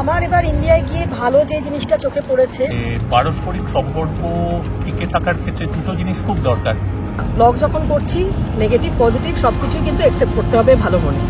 আমার এবার ইন্ডিয়ায় গিয়ে ভালো যে জিনিসটা চোখে পড়েছে, পারস্পরিক সম্পর্ক টিকে থাকার ক্ষেত্রে দুটো জিনিস খুব দরকার। ব্লগ যখন করছি নেগেটিভ পজিটিভ সবকিছুই কিন্তু অ্যাকসেপ্ট করতে হবে ভালো মনে।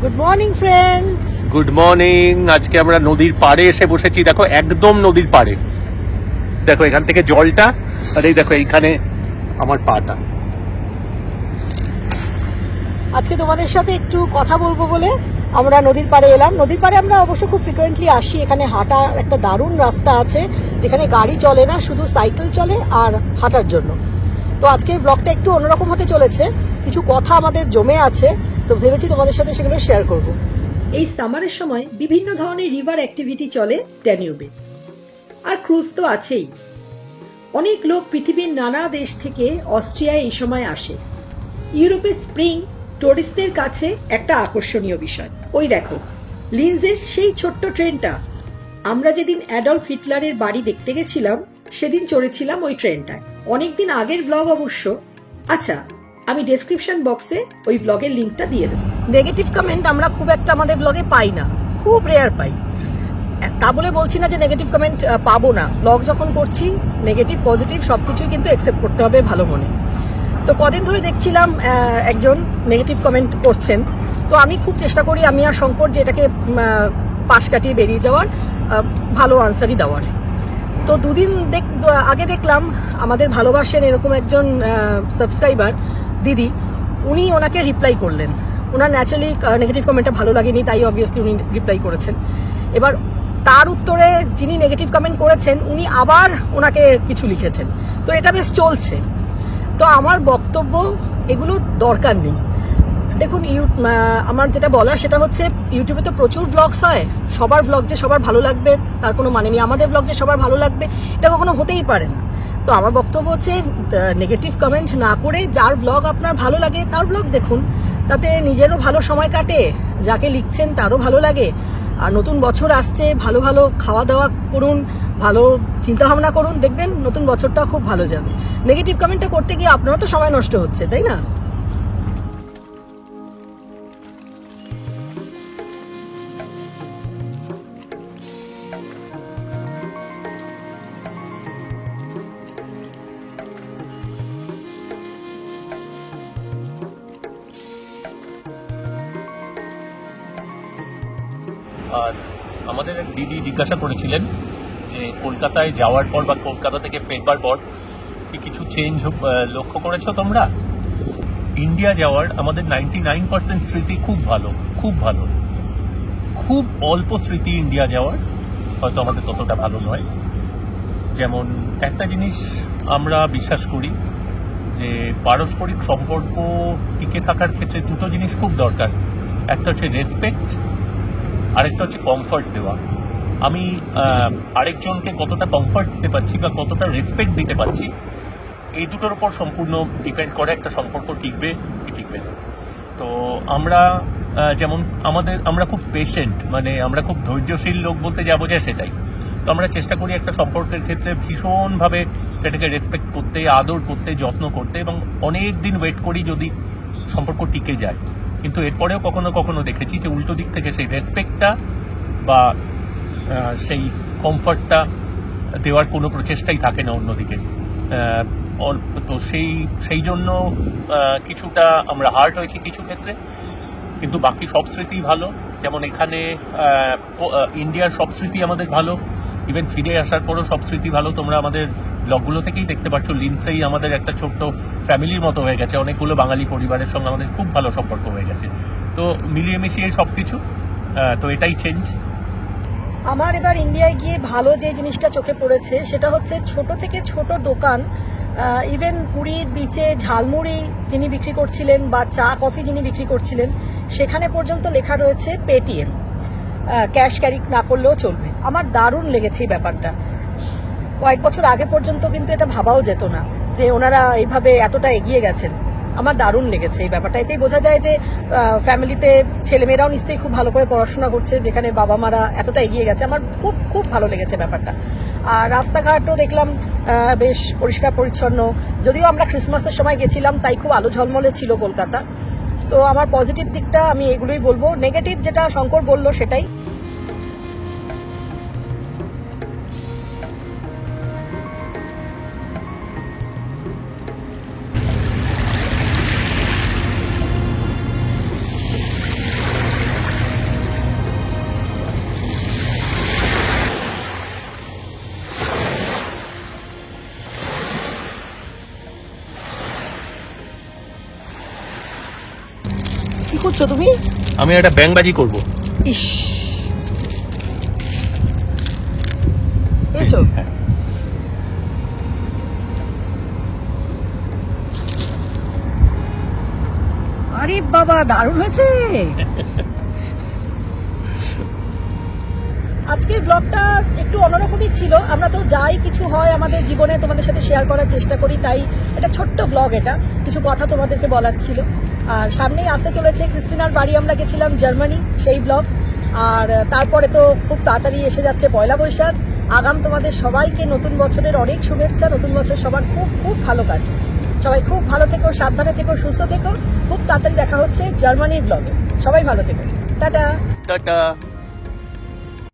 Good morning friends. Good morning. আজকে আমরা নদীর পাড়ে এসে বসেছি। দেখো, একদম নদীর পাড়ে। দেখো এখান থেকে জলটা, আর এই দেখো এইখানে আমার পাটা। আজকে তোমাদের সাথে একটু কথা বলবো বলে আমরা নদীর পাড়ে এলাম। নদীর পাড়ে আমরা অবশ্য খুব ফ্রিকোয়েন্টলি আসি। এখানে হাঁটার একটা দারুণ রাস্তা আছে, যেখানে গাড়ি চলে না, শুধু সাইকেল চলে আর হাঁটার জন্য। তো আজকের ব্লগটা একটু অন্যরকম হতে চলেছে, কিছু কথা আমাদের জমে আছে, তো ভেবেছি তোমাদের সাথে সেগুলো শেয়ার করব। এই সামারের সময় বিভিন্ন ধরনের রিভার অ্যাক্টিভিটি চলে ড্যানিউবে, আর ক্রুজ তো আছেই। অনেক লোক পৃথিবীর নানা দেশ থেকে অস্ট্রিয়ায় এই সময় আসে। ইউরোপে স্প্রিং টুরিস্টদের কাছে একটা আকর্ষণীয় বিষয়। ওই দেখো লিনজের সেই ছোট্ট ট্রেনটা। আমরা যেদিন অ্যাডলফ হিটলারের বাড়ি দেখতে গেছিলাম সেদিন চড়েছিলাম ওই ট্রেনটায়। অনেকদিন আগের ব্লগ অবশ্য। আচ্ছা, আমি ডেসক্রিপশন বক্সে ওই ব্লগের লিঙ্কটা দিয়ে দেবো। নেগেটিভ কমেন্ট আমরা খুব একটা আমাদের ব্লগে পাই না, খুব রেয়ার পাই। তা বলে বলছি না যে নেগেটিভ কমেন্ট পাবো না। ব্লগ যখন করছি নেগেটিভ পজিটিভ সবকিছুই কিন্তু অ্যাকসেপ্ট করতে হবে ভালো মনে। তো কদিন ধরে দেখছিলাম একজন নেগেটিভ কমেন্ট করছেন। তো আমি খুব চেষ্টা করি, আমি আর শঙ্কর, যে এটাকে পাশ কাটিয়ে বেরিয়ে যাওয়ার, ভালো আনসারই দেওয়ার। তো দুদিন আগে দেখলাম আমাদের ভালোবাসেন এরকম একজন সাবস্ক্রাইবার দিদি, উনি ওনাকে রিপ্লাই করলেন। ওনার ন্যাচারালি নেগেটিভ কমেন্টটা ভালো লাগেনি, তাই অবভিয়াসলি উনি রিপ্লাই করেছেন। এবার তার উত্তরে যিনি নেগেটিভ কমেন্ট করেছেন উনি আবার ওনাকে কিছু লিখেছেন। তো এটা বেশ চলছে। তো আমার বক্তব্য, এগুলো দরকার নেই। দেখুন, আমার যেটা বলার সেটা হচ্ছে, ইউটিউবে তো প্রচুর ব্লগস হয়। সবার ব্লগ যে সবার ভালো লাগবে তার কোনো মানে নেই। আমাদের ব্লগ যে সবার ভালো লাগবে এটা কখনো হতেই পারে না। তো আমার বক্তব্য হচ্ছে, নেগেটিভ কমেন্ট না করে যার ব্লগ আপনার ভালো লাগে তার ব্লগ দেখুন, তাতে নিজেরও ভালো সময় কাটে, যাকে লিখছেন তারও ভালো লাগে। আর নতুন বছর আসছে, ভালো ভালো খাওয়া দাওয়া করুন, ভালো চিন্তা ভাবনা করুন, দেখবেন নতুন বছরটা খুব ভালো যাবে। নেগেটিভ কমেন্টটা করতে গিয়ে আপনারও তো সময় নষ্ট হচ্ছে, তাই না? আর আমাদের এক দিদি জিজ্ঞাসা করেছিলেন যে কলকাতায় যাওয়ার পর বা কলকাতা থেকে ফেরবার পর কি কিছু চেঞ্জ লক্ষ্য করেছো তোমরা? ইন্ডিয়া যাওয়ার আমাদের 99% স্মৃতি খুব ভালো, খুব ভালো। খুব অল্প স্মৃতি ইন্ডিয়া যাওয়ার হয়তো আমাদের ততটা ভালো নয়। যেমন একটা জিনিস আমরা বিশ্বাস করি যে পারস্পরিক সম্পর্ক টিকে থাকার ক্ষেত্রে দুটো জিনিস খুব দরকার। একটা হচ্ছে রেসপেক্ট, আরেকটা হচ্ছে কমফর্ট দেওয়া। আমি আরেকজনকে কতটা কমফর্ট দিতে পারছি বা কতটা রেসপেক্ট দিতে পারছি, এই দুটোর উপর সম্পূর্ণ ডিপেন্ড করে একটা সম্পর্ক টিকবে কি টিকবে না। তো আমরা যেমন আমরা খুব পেশেন্ট, মানে আমরা খুব ধৈর্যশীল লোক বলতে যা বোঝায় সেটাই। তো আমরা চেষ্টা করি একটা সম্পর্কের ক্ষেত্রে ভীষণভাবে এটাকে রেসপেক্ট করতে, আদর করতে, যত্ন করতে, এবং অনেক দিন ওয়েট করি যদি সম্পর্ক টিকে যায়। কিন্তু এরপরেও কখনো কখনো দেখেছি যে উল্টো দিক থেকে সেই রেসপেক্টটা বা সেই কমফর্টটা দেওয়ার কোনো প্রচেষ্টাই থাকে না অন্যদিকে। তো সেই জন্য কিছুটা আমরা হার্ট হয়েছি কিছু ক্ষেত্রে, কিন্তু বাকি সব স্মৃতি ভালো। যেমন এখানে ইন্ডিয়ার সব স্মৃতি আমাদের ভালো, ইভেন ফিরে আসার পরও সব স্মৃতি ভালো। তোমরা আমাদের ব্লগগুলো থেকেই দেখতে পাচ্ছ, লিনসেই আমাদের একটা ছোট্ট ফ্যামিলির মতো হয়ে গেছে। অনেকগুলো বাঙালি পরিবারের সঙ্গে আমাদের খুব ভালো সম্পর্ক হয়ে গেছে। তো মিলিয়ে মিশিয়ে সব কিছু, তো এটাই চেঞ্জ। আমার এবার ইন্ডিয়ায় গিয়ে ভালো যে জিনিসটা চোখে পড়েছে সেটা হচ্ছে, ছোট থেকে ছোট দোকান ইভেন পুরীর বিচে ঝালমুড়ি যিনি বিক্রি করছিলেন বা চা কফি যিনি বিক্রি করছিলেন সেখানে পর্যন্ত লেখা রয়েছে পেটিএম, ক্যাশ ক্যারি না করলেও চলবে। আমার দারুণ লেগেছে এই ব্যাপারটা। কয়েক বছর আগে পর্যন্ত কিন্তু এটা ভাবাও যেত না যে ওনারা এইভাবে এতটা এগিয়ে গেছেন। আমার দারুণ লেগেছে এই ব্যাপারটা। এতেই বোঝা যায় যে ফ্যামিলিতে ছেলেমেয়েরাও নিশ্চয়ই খুব ভালো করে পড়াশোনা করছে, যেখানে বাবা মারা এতটা এগিয়ে গেছে। আমার খুব খুব ভালো লেগেছে ব্যাপারটা। আর রাস্তাঘাটও দেখলাম বেশ পরিষ্কার পরিচ্ছন্ন, যদিও আমরা ক্রিসমাসের সময় গেছিলাম তাই খুব আলো ঝলমলে ছিল কলকাতা। তো আমার পজিটিভ দিকটা আমি এগুলোই বলবো, নেগেটিভ যেটা শঙ্কর বললো সেটাই। কি করছো তুমি? আমি একটা ব্যাংবাজি করব। ইস, এসো। আরে বাবা, দারুণ হয়েছে। আজকের ব্লগটা একটু অন্যরকমই ছিল। আমরা তো যাই কিছু হয় আমাদের জীবনে তোমাদের সাথে শেয়ার করার চেষ্টা করি, তাই এটা ছোট্ট ব্লগ, এটা কিছু কথা তোমাদেরকে বলার ছিল। আর সামনেই আসতে চলেছে ক্রিস্টিনার বাড়ি, আমরা গেছিলাম জার্মানি, সেই ব্লগ। আর তারপরে তো খুব তাড়াতাড়ি এসে যাচ্ছে পয়লা বৈশাখ। আগাম তোমাদের সবাইকে নতুন বছরের অনেক শুভেচ্ছা। নতুন বছর সবার খুব খুব ভালো কাটে। সবাই খুব ভালো থেকো, সাবধানে থেকো, সুস্থ থেকো। খুব তাড়াতাড়ি দেখা হচ্ছে জার্মানির ব্লগে। সবাই ভালো থেকো। টাটা। টাটা।